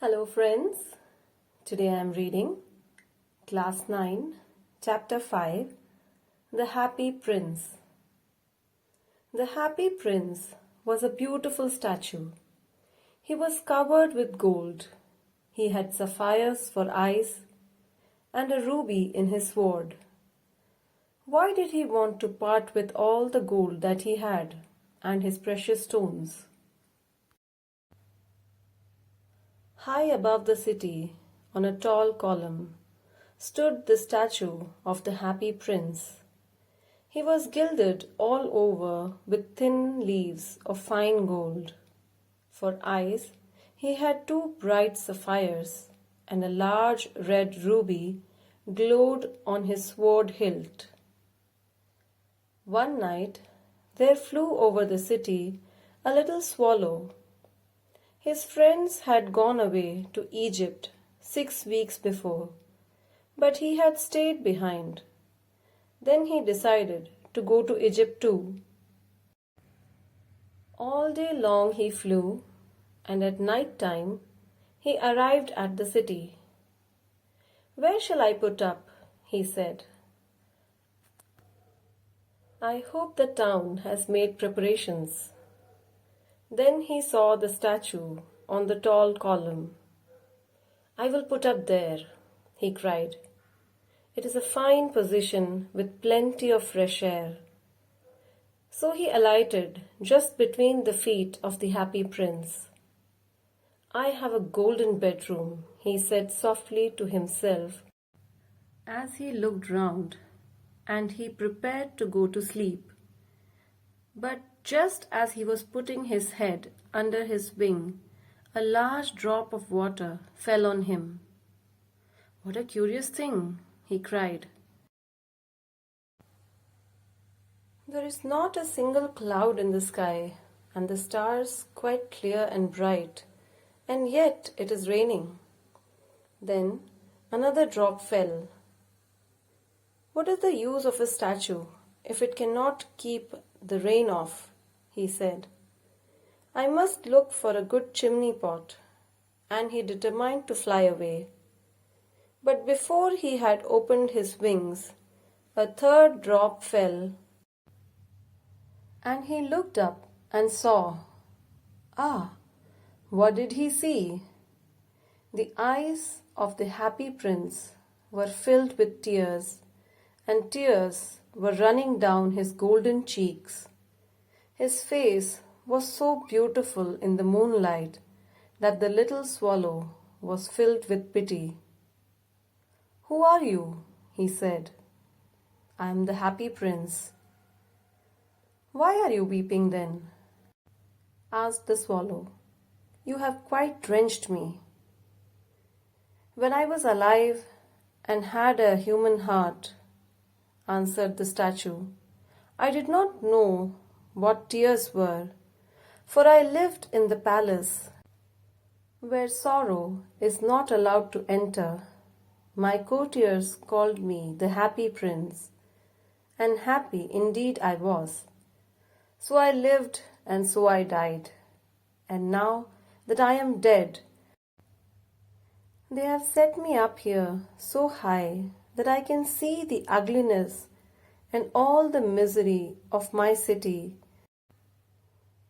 Hello friends, today I am reading Class 9, Chapter 5, The Happy Prince. The Happy Prince was a beautiful statue. He was covered with gold. He had sapphires for eyes and a ruby in his sword. Why did he want to part with all the gold that he had and his precious stones? High above the city, on a tall column, stood the statue of the Happy Prince. He was gilded all over with thin leaves of fine gold. For eyes, he had two bright sapphires, and a large red ruby glowed on his sword hilt. One night, there flew over the city a little swallow. His friends had gone away to Egypt 6 weeks before, but he had stayed behind. Then he decided to go to Egypt too. All day long he flew, and at night time he arrived at the city. "Where shall I put up?" he said. "I hope the town has made preparations." Then he saw the statue on the tall column. "I will put up there," he cried. "It is a fine position with plenty of fresh air." So he alighted just between the feet of the Happy Prince. "I have a golden bedroom," he said softly to himself as he looked round, and he prepared to go to sleep. But just as he was putting his head under his wing, a large drop of water fell on him. "What a curious thing!" he cried. "There is not a single cloud in the sky, and the stars quite clear and bright, and yet it is raining." Then another drop fell. "What is the use of a statue if it cannot keep the rain off?" he said. "I must look for a good chimney pot," and he determined to fly away. But before he had opened his wings, a third drop fell, and he looked up and saw. Ah, what did he see? The eyes of the Happy Prince were filled with tears, and tears were running down his golden cheeks. His face was so beautiful in the moonlight that the little swallow was filled with pity. "Who are you?" he said. "I am the Happy Prince." "Why are you weeping then?" asked the swallow. "You have quite drenched me." "When I was alive and had a human heart," answered the statue, "I did not know what tears were, for I lived in the palace where sorrow is not allowed to enter. My courtiers called me the Happy Prince, and happy indeed I was. So I lived and so I died, and now that I am dead, they have set me up here so high that I can see the ugliness and all the misery of my city.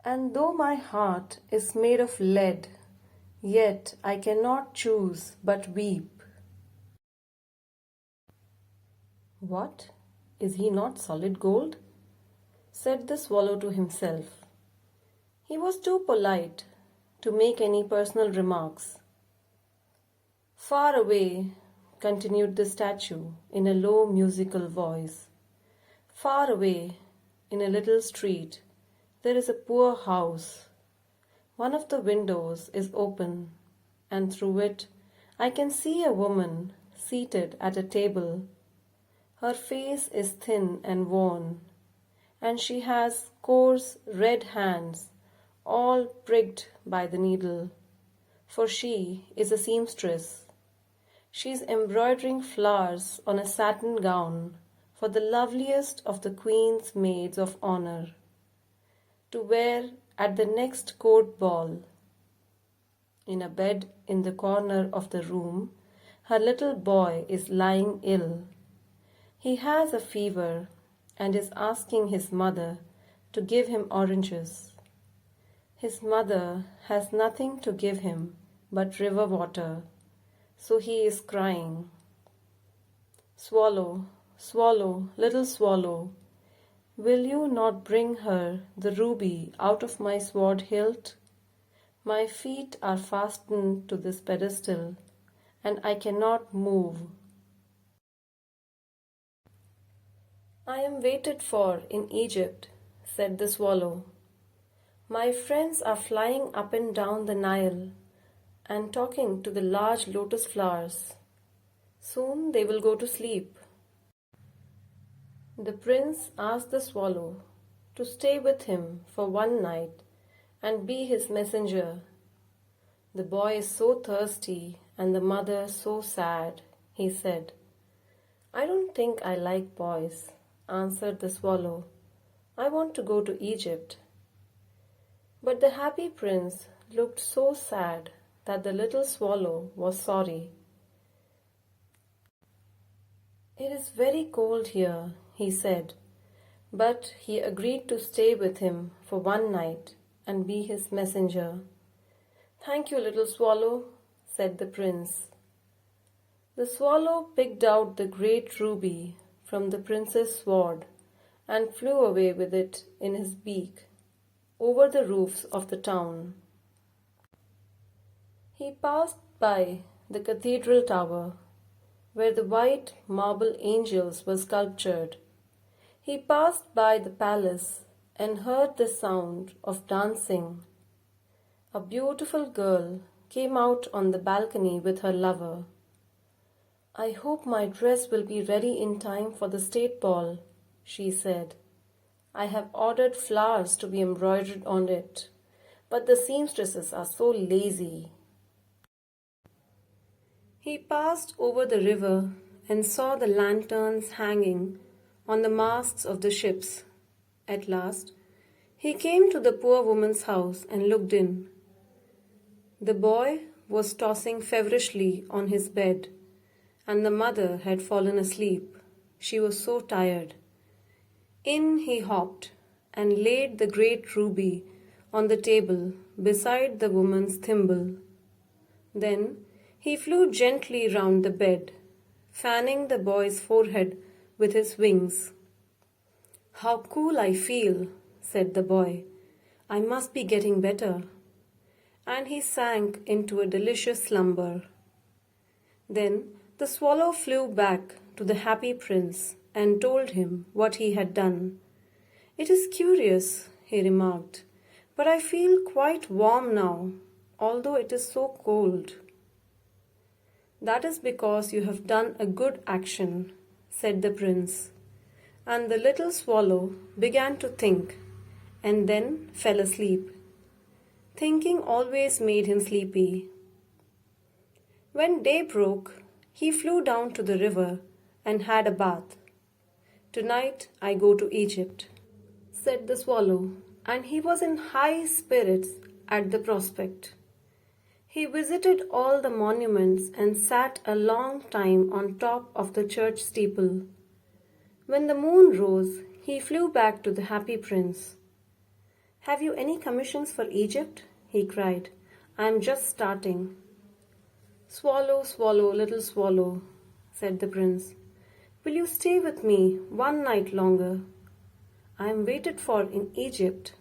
And though my heart is made of lead, yet I cannot choose but weep." "What? Is he not solid gold?" said the swallow to himself. He was too polite to make any personal remarks. "Far away," continued the statue in a low musical voice, "far away in a little street there is a poor house. One of the windows is open, and through it I can see a woman seated at a table. Her face is thin and worn, and she has coarse red hands, all pricked by the needle, for she is a seamstress. She is embroidering flowers on a satin gown for the loveliest of the Queen's maids of honor, to wear at the next court ball. In a bed in the corner of the room, her little boy is lying ill. He has a fever and is asking his mother to give him oranges. His mother has nothing to give him but river water, so he is crying. Swallow, swallow, little swallow, will you not bring her the ruby out of my sword hilt? My feet are fastened to this pedestal, and I cannot move. I am waited for in Egypt, said the swallow. My friends are flying up and down the Nile and talking to the large lotus flowers. Soon they will go to sleep. The prince asked the swallow to stay with him for one night and be his messenger. The boy is so thirsty and the mother so sad, he said. I don't think I like boys, answered the swallow. I want to go to Egypt. But the happy prince looked so sad that the little swallow was sorry. It is very cold here, he said, but he agreed to stay with him for one night and be his messenger. Thank you, little swallow, said the prince. The swallow picked out the great ruby from the prince's sword and flew away with it in his beak over the roofs of the town. He passed by the cathedral tower, where the white marble angels were sculptured. He passed by the palace and heard the sound of dancing. A beautiful girl came out on the balcony with her lover. I hope my dress will be ready in time for the state ball, she said. I have ordered flowers to be embroidered on it, but the seamstresses are so lazy. He passed over the river and saw the lanterns hanging on the masts of the ships. At last, he came to the poor woman's house and looked in. The boy was tossing feverishly on his bed, and the mother had fallen asleep. She was so tired. In he hopped and laid the great ruby on the table beside the woman's thimble. Then he flew gently round the bed, fanning the boy's forehead with his wings. How cool I feel, said the boy. I must be getting better. And he sank into a delicious slumber. Then the swallow flew back to the happy prince and told him what he had done. It is curious, he remarked, but I feel quite warm now, although it is so cold. That is because you have done a good action, said the prince. And the little swallow began to think, and then fell asleep. Thinking always made him sleepy. When day broke, he flew down to the river and had a bath. Tonight I go to Egypt, said the swallow, and he was in high spirits at the prospect. He visited all the monuments and sat a long time on top of the church steeple. When the moon rose, he flew back to the happy prince. Have you any commissions for Egypt? He cried. I am just starting. Swallow, swallow, little swallow, said the prince. Will you stay with me one night longer? I am waited for in Egypt,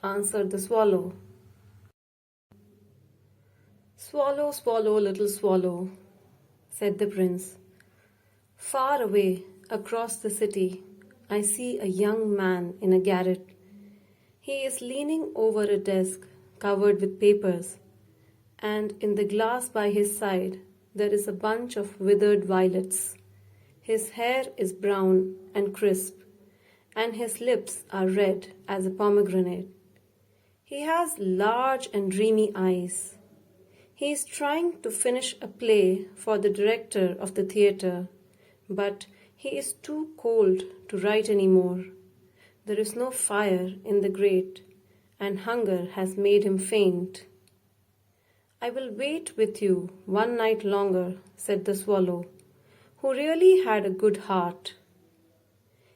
answered the swallow. Swallow, swallow, little swallow, said the prince. Far away, across the city, I see a young man in a garret. He is leaning over a desk covered with papers, and in the glass by his side there is a bunch of withered violets. His hair is brown and crisp, and his lips are red as a pomegranate. He has large and dreamy eyes. He is trying to finish a play for the director of the theatre, but he is too cold to write any more. There is no fire in the grate, and hunger has made him faint. I will wait with you one night longer, said the swallow, who really had a good heart.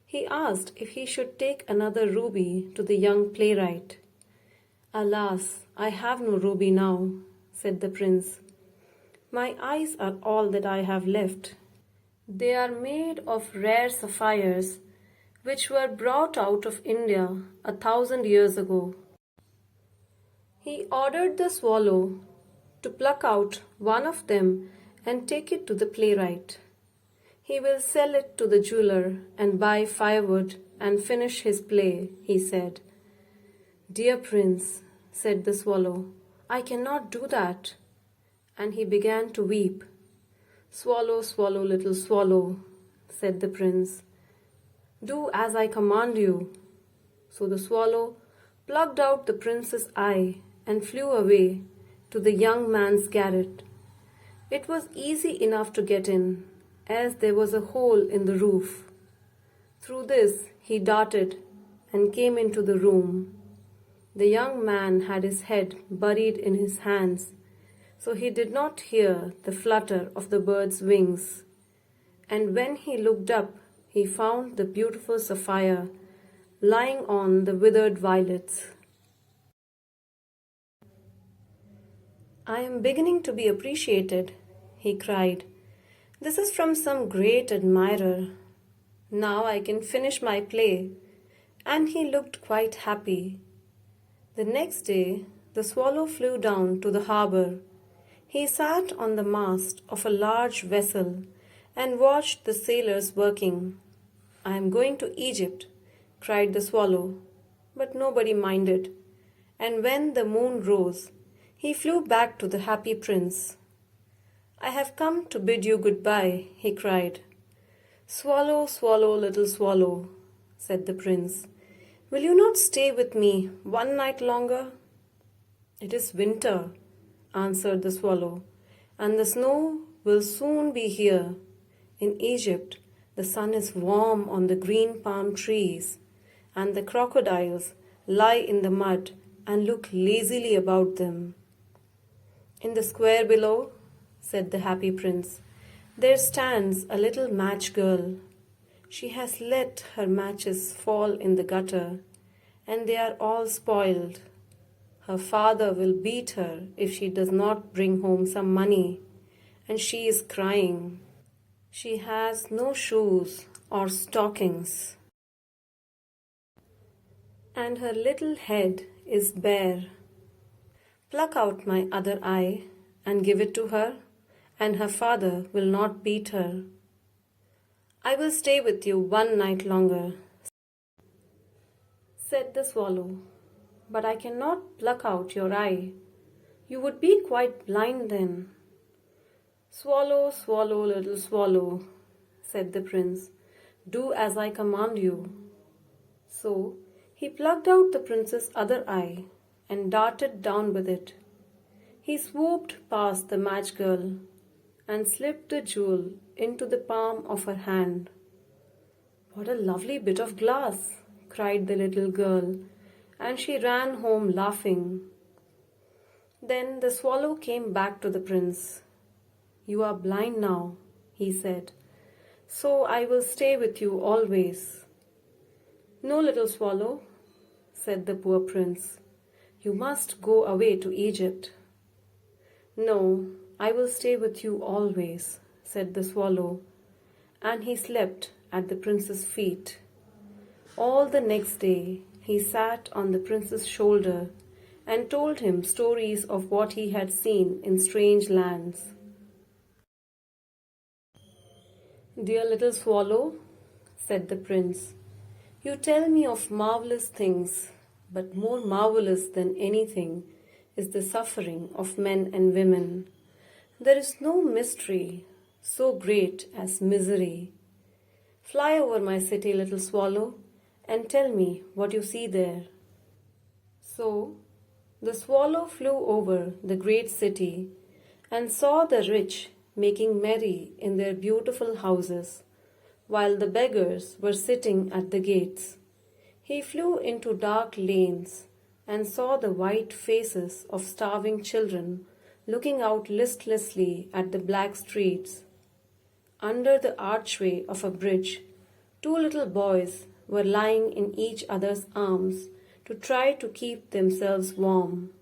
He asked if he should take another ruby to the young playwright. Alas, I have no ruby now, said the prince. My eyes are all that I have left. They are made of rare sapphires, which were brought out of India 1,000 years ago. He ordered the swallow to pluck out one of them and take it to the playwright. He will sell it to the jeweler and buy firewood and finish his play, he said. Dear prince, said the swallow, I cannot do that. And he began to weep. Swallow, swallow, little swallow, said the prince. Do as I command you. So the swallow plucked out the prince's eye and flew away to the young man's garret. It was easy enough to get in, as there was a hole in the roof. Through this he darted and came into the room. The young man had his head buried in his hands, so he did not hear the flutter of the bird's wings. And when he looked up, he found the beautiful sapphire lying on the withered violets. I am beginning to be appreciated, he cried. This is from some great admirer. Now I can finish my play. And he looked quite happy. The next day, the swallow flew down to the harbor. He sat on the mast of a large vessel and watched the sailors working. I am going to Egypt, cried the swallow, but nobody minded. And when the moon rose, he flew back to the happy prince. I have come to bid you goodbye, he cried. Swallow, swallow, little swallow, said the prince. Will you not stay with me one night longer? It is winter, answered the swallow, and the snow will soon be here. In Egypt, the sun is warm on the green palm trees, and the crocodiles lie in the mud and look lazily about them. In the square below, said the happy prince, there stands a little match girl. She has let her matches fall in the gutter, and they are all spoiled. Her father will beat her if she does not bring home some money, and she is crying. She has no shoes or stockings, and her little head is bare. Pluck out my other eye and give it to her, and her father will not beat her. I will stay with you one night longer, said the swallow, but I cannot pluck out your eye. You would be quite blind then. Swallow, swallow, little swallow, said the prince, do as I command you. So he plucked out the prince's other eye and darted down with it. He swooped past the match girl and slipped the jewel into the palm of her hand. What a lovely bit of glass, cried the little girl, and she ran home laughing. Then the swallow came back to the prince. You are blind now, he said, so I will stay with you always. No, little swallow, said the poor prince. You must go away to Egypt. No, I will stay with you always, said the swallow, and he slept at the prince's feet. All the next day he sat on the prince's shoulder and told him stories of what he had seen in strange lands. Dear little swallow, said the prince, you tell me of marvelous things, but more marvelous than anything is the suffering of men and women. There is no mystery so great as misery. Fly over my city, little swallow, and tell me what you see there. So the swallow flew over the great city and saw the rich making merry in their beautiful houses, while the beggars were sitting at the gates. He flew into dark lanes and saw the white faces of starving children looking out listlessly at the black streets. Under the archway of a bridge, two little boys were lying in each other's arms to try to keep themselves warm.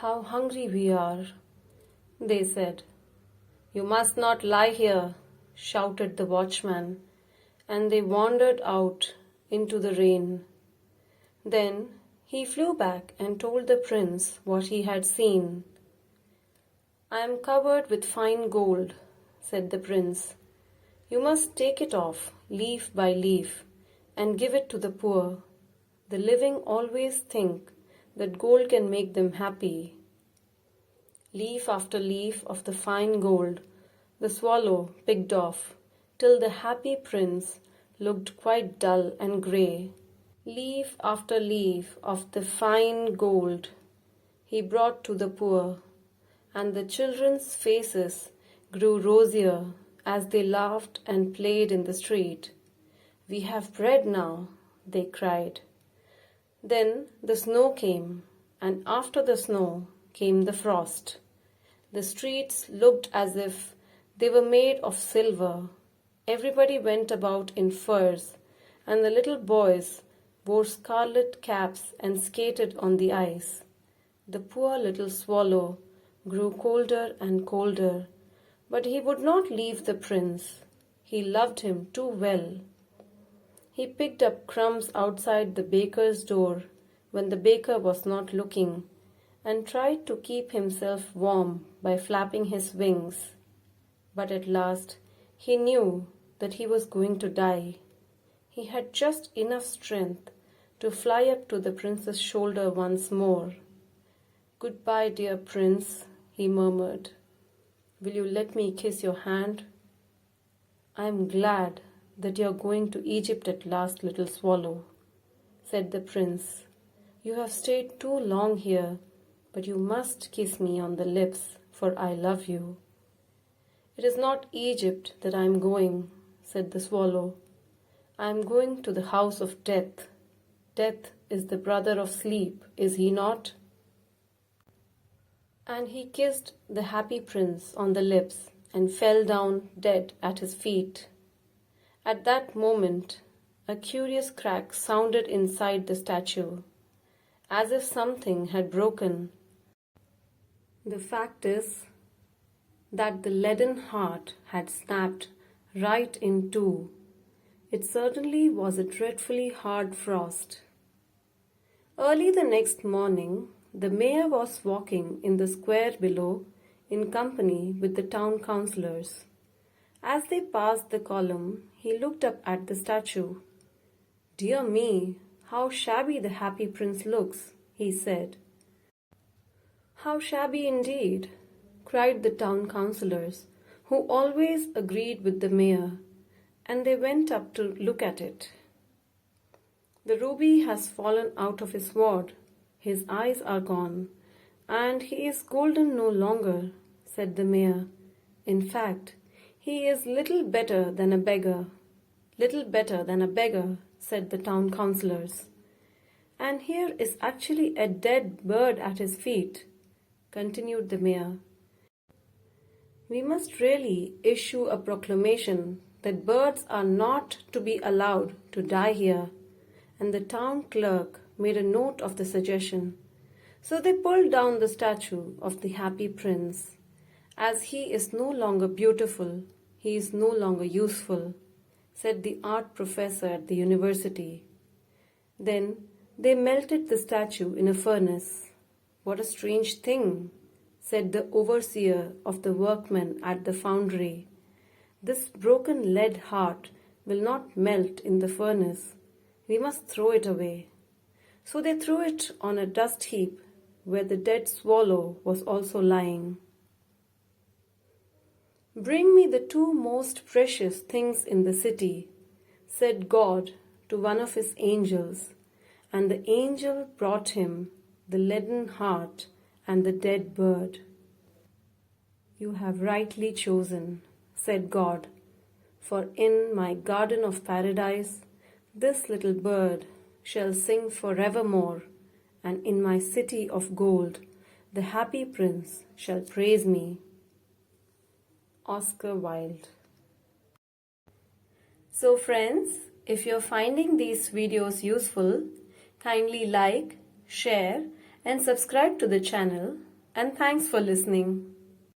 "How hungry we are," they said. "You must not lie here," shouted the watchman, and they wandered out into the rain. Then he flew back and told the prince what he had seen. "I am covered with fine gold," said the prince. "You must take it off, leaf by leaf, and give it to the poor. The living always think that gold can make them happy." Leaf after leaf of the fine gold the swallow picked off, till the happy prince looked quite dull and grey. Leaf after leaf of the fine gold he brought to the poor, and the children's faces grew rosier as they laughed and played in the street. "We have bread now," they cried. Then the snow came, and after the snow came the frost. The streets looked as if they were made of silver. Everybody went about in furs, and the little boys wore scarlet caps and skated on the ice. The poor little swallow grew colder and colder, but he would not leave the prince. He loved him too well. He picked up crumbs outside the baker's door when the baker was not looking, and tried to keep himself warm by flapping his wings. But at last he knew that he was going to die. He had just enough strength to fly up to the prince's shoulder once more. "Goodbye, dear prince," he murmured. "Will you let me kiss your hand?" "I am glad that you are going to Egypt at last, little swallow," said the prince. "You have stayed too long here, but you must kiss me on the lips, for I love you." "It is not Egypt that I am going," said the swallow. "I am going to the house of death. Death is the brother of sleep, is he not?" And he kissed the happy prince on the lips and fell down dead at his feet. At that moment, a curious crack sounded inside the statue, as if something had broken. The fact is that the leaden heart had snapped right in two. It certainly was a dreadfully hard frost. Early the next morning, the mayor was walking in the square below in company with the town councillors. As they passed the column, he looked up at the statue. "Dear me, how shabby the happy prince looks," he said. "How shabby indeed," cried the town councillors, who always agreed with the mayor, and they went up to look at it. "The ruby has fallen out of his sword, his eyes are gone, and he is golden no longer," said the mayor. "In fact, he is little better than a beggar." "Little better than a beggar," said the town councillors. "And here is actually a dead bird at his feet," continued the mayor. "We must really issue a proclamation that birds are not to be allowed to die here," and the town clerk made a note of the suggestion. So they pulled down the statue of the happy prince. "As he is no longer beautiful, he is no longer useful," said the art professor at the university. Then they melted the statue in a furnace. "What a strange thing," said the overseer of the workmen at the foundry. "This broken lead heart will not melt in the furnace. We must throw it away." So they threw it on a dust heap where the dead swallow was also lying. "Bring me the two most precious things in the city," said God to one of his angels, and the angel brought him the leaden heart and the dead bird. "You have rightly chosen," said God, "for in my garden of paradise this little bird shall sing forevermore, and in my city of gold the happy prince shall praise me. Oscar Wilde. So friends, if you're finding these videos useful, kindly like, share and subscribe to the channel, and thanks for listening.